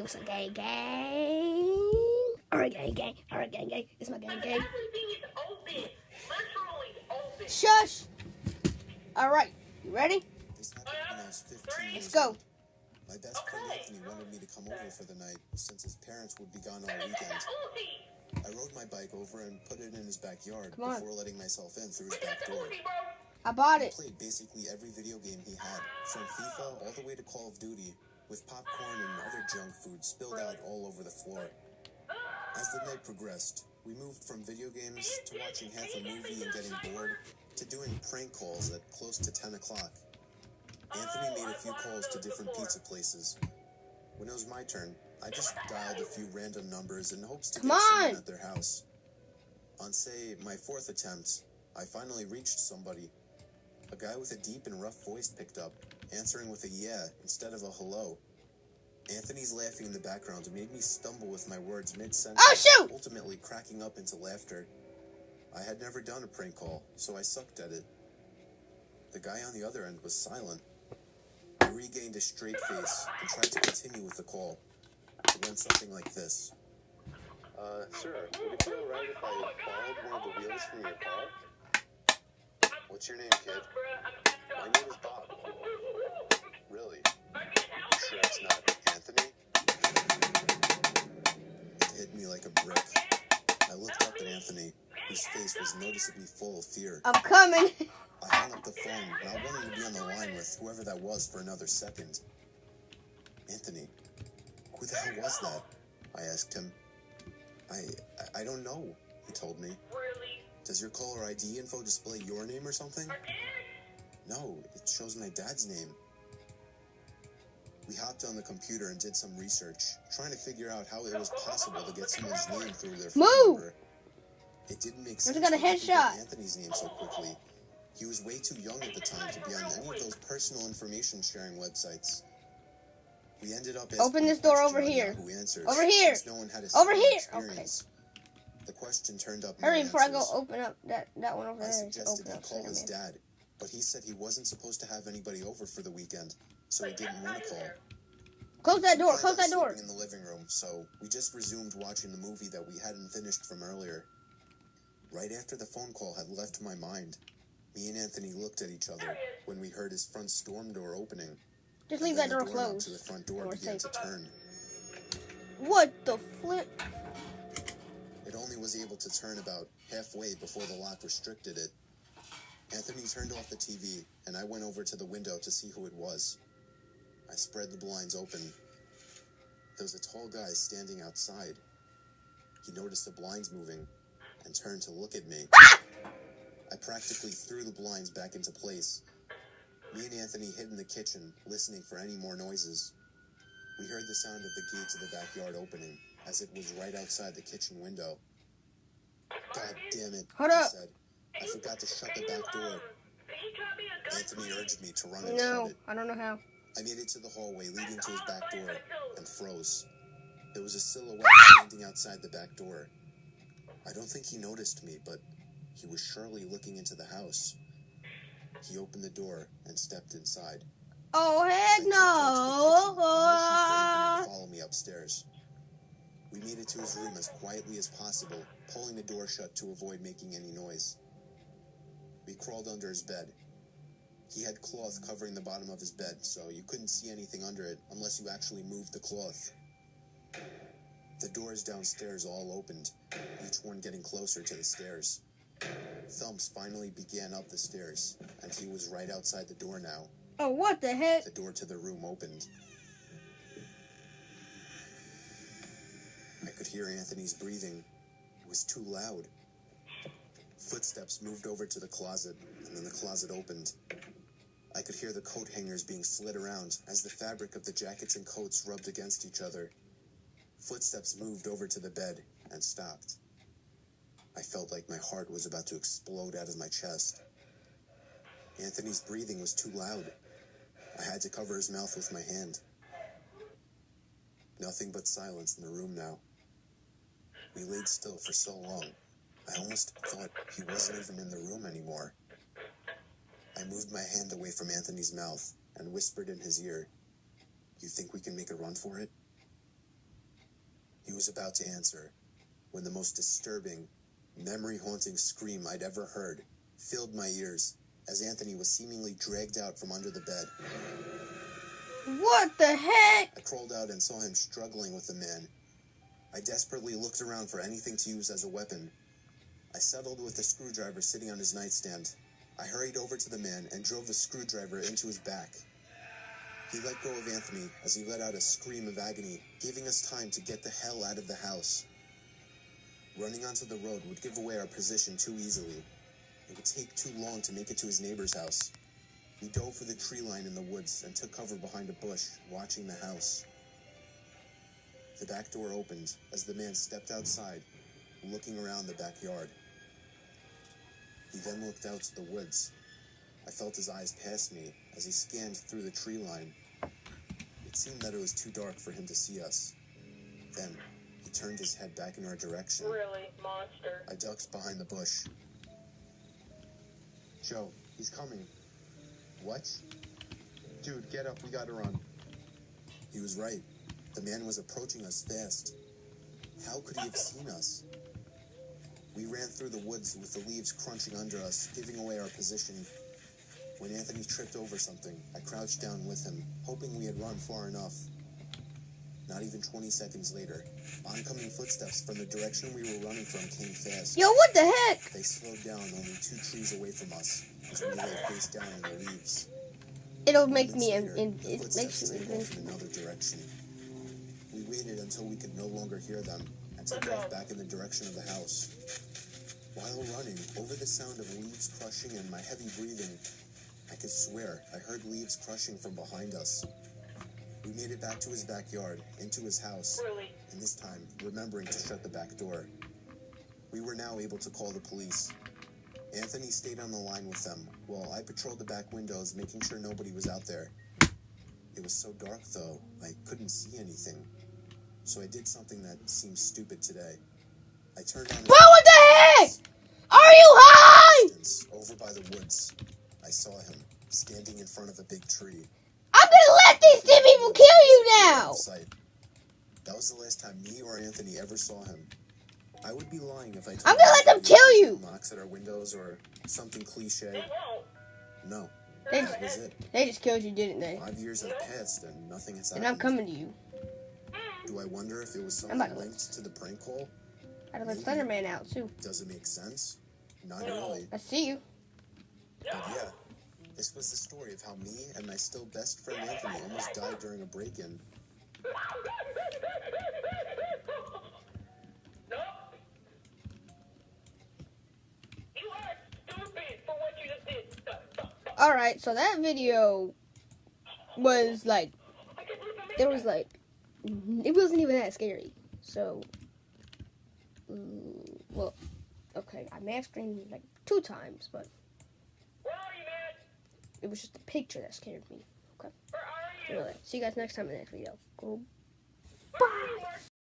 what's up, gang, gang? Alright, gang. It's my gang. Shush! Alright, you ready? This happened when I was 15 Let's years go. old. My best friend Anthony wanted me to come over for the night since his parents would be gone all weekend. I rode my bike over and put it in his backyard before letting myself in through his back door. I bought it. I played basically every video game he had, from FIFA all the way to Call of Duty, with popcorn and other junk food spilled out all over the floor. As the night progressed, we moved from video games to watching half a movie and getting bored to doing prank calls at close to 10 o'clock. Anthony made a few calls to different pizza places. When it was my turn, I just dialed a few random numbers in hopes to get someone at their house. On, say, my fourth attempt, I finally reached somebody. A guy with a deep and rough voice picked up, answering with a yeah instead of a hello. Anthony's laughing in the background made me stumble with my words mid-sentence, ultimately cracking up into laughter. I had never done a prank call, so I sucked at it. The guy on the other end was silent. I regained a straight face and tried to continue with the call. It went something like this. Sir, would it be alright if I borrowed one of the wheels from your car? What's your name, kid? My name is Bob. Really? You sure it's not Anthony? It hit me like a brick. I looked up at Anthony, whose face was noticeably full of fear. I'm coming. I hung up the phone, not wanting to be on the line with whoever that was for another second. Anthony, who the hell was that? I asked him. I don't know, he told me. Does your caller ID info display your name or something? No, it shows my dad's name. We hopped on the computer and did some research, trying to figure out how it was possible to get someone's name through their phone number. It didn't make sense to get Anthony's name so quickly. He was way too young at the time to be on any of those personal information sharing websites. We ended up open this door over here. Who answers, over here. No one had a over here. Experience. Okay. The question turned up. Hurry before I go open up that one over there. I suggested he call his dad, but he said he wasn't supposed to have anybody over for the weekend, so he didn't want to call. Close that door. Close that door. In the living room, so we just resumed watching the movie that we hadn't finished from earlier. Right after the phone call had left my mind, me and Anthony looked at each other when we heard his front storm door opening. Just leave that door closed. To the front door began to turn. What the flip? It only was able to turn about halfway before the lock restricted it. Anthony turned off the TV, and I went over to the window to see who it was. I spread the blinds open. There was a tall guy standing outside. He noticed the blinds moving and turned to look at me. I practically threw the blinds back into place. Me and Anthony hid in the kitchen, listening for any more noises. We heard the sound of the gate to the backyard opening, as it was right outside the kitchen window. God damn it, I said. I forgot to shut the back door. Anthony urged me to run and shut it. I don't know how. I made it to the hallway leading to his back door and froze. There was a silhouette standing outside the back door. I don't think he noticed me, but he was surely looking into the house. He opened the door and stepped inside. Oh, heck no! Follow me upstairs. We made it to his room as quietly as possible, pulling the door shut to avoid making any noise. We crawled under his bed. He had cloth covering the bottom of his bed, so you couldn't see anything under it unless you actually moved the cloth. The doors downstairs all opened, each one getting closer to the stairs. Thumps finally began up the stairs, and he was right outside the door now. Oh, what the heck? The door to the room opened. I could hear Anthony's breathing. It was too loud. Footsteps moved over to the closet, and then the closet opened. I could hear the coat hangers being slid around as the fabric of the jackets and coats rubbed against each other. Footsteps moved over to the bed and stopped. I felt like my heart was about to explode out of my chest. Anthony's breathing was too loud. I had to cover his mouth with my hand. Nothing but silence in the room now. We laid still for so long, I almost thought he wasn't even in the room anymore. I moved my hand away from Anthony's mouth and whispered in his ear, "You think we can make a run for it?" He was about to answer when the most disturbing, memory-haunting scream I'd ever heard filled my ears as Anthony was seemingly dragged out from under the bed. What the heck? I crawled out and saw him struggling with the man. I desperately looked around for anything to use as a weapon. I settled with the screwdriver sitting on his nightstand. I hurried over to the man and drove the screwdriver into his back. He let go of Anthony as he let out a scream of agony, giving us time to get the hell out of the house. Running onto the road would give away our position too easily. It would take too long to make it to his neighbor's house. We dove for the tree line in the woods and took cover behind a bush, watching the house. The back door opened as the man stepped outside, looking around the backyard. He then looked out to the woods. I felt his eyes pass me as he scanned through the tree line. It seemed that it was too dark for him to see us. Then, he turned his head back in our direction. Really, monster? I ducked behind the bush. Joe, he's coming. What? Dude, get up, we gotta run. He was right. The man was approaching us fast. How could he have seen us? We ran through the woods with the leaves crunching under us, giving away our position. When Anthony tripped over something, I crouched down with him, hoping we had run far enough. Not even 20 seconds later, oncoming footsteps from the direction we were running from came fast. Yo, what the heck? They slowed down only 2 trees away from us, as we lay face down in the leaves. It'll make me, Later, it the makes footsteps you took off in another direction. We waited until we could no longer hear them and took off back in the direction of the house. While running, over the sound of leaves crushing and my heavy breathing, I could swear I heard leaves crushing from behind us. We made it back to his backyard, into his house, Really? and this time remembering to shut the back door. We were now able to call the police. Anthony stayed on the line with them, while I patrolled the back windows, making sure nobody was out there. It was so dark, though, I couldn't see anything. So I did something that seems stupid today. I turned on... Bro, what the heck? Are you high? Over by the woods, I saw him, standing in front of a big tree. I'm gonna let these two people kill you now. That was the last time me or Anthony ever saw him. I would be lying if I told I'm gonna let them kill you. Knocks at our windows or something cliche. They won't. No, They that was it. just killed you, didn't they? 5 years have passed and nothing has And happened. I'm coming to you. Do I wonder if it was I'm something about to- linked to the prank call? I let Slenderman out too. Does it make sense? Not really. I see you. But yeah, this was the story of how me and my still best friend Anthony almost died during a break-in. Nope. You are stupid for what you just did. All right, so that video was like, it wasn't even that scary. So, well, okay, I may have screamed like 2 times, but Where are you, man? it was just the picture that scared me. Okay, Where are you? anyway, see you guys next time in the next video. Go. Where are you, Mark?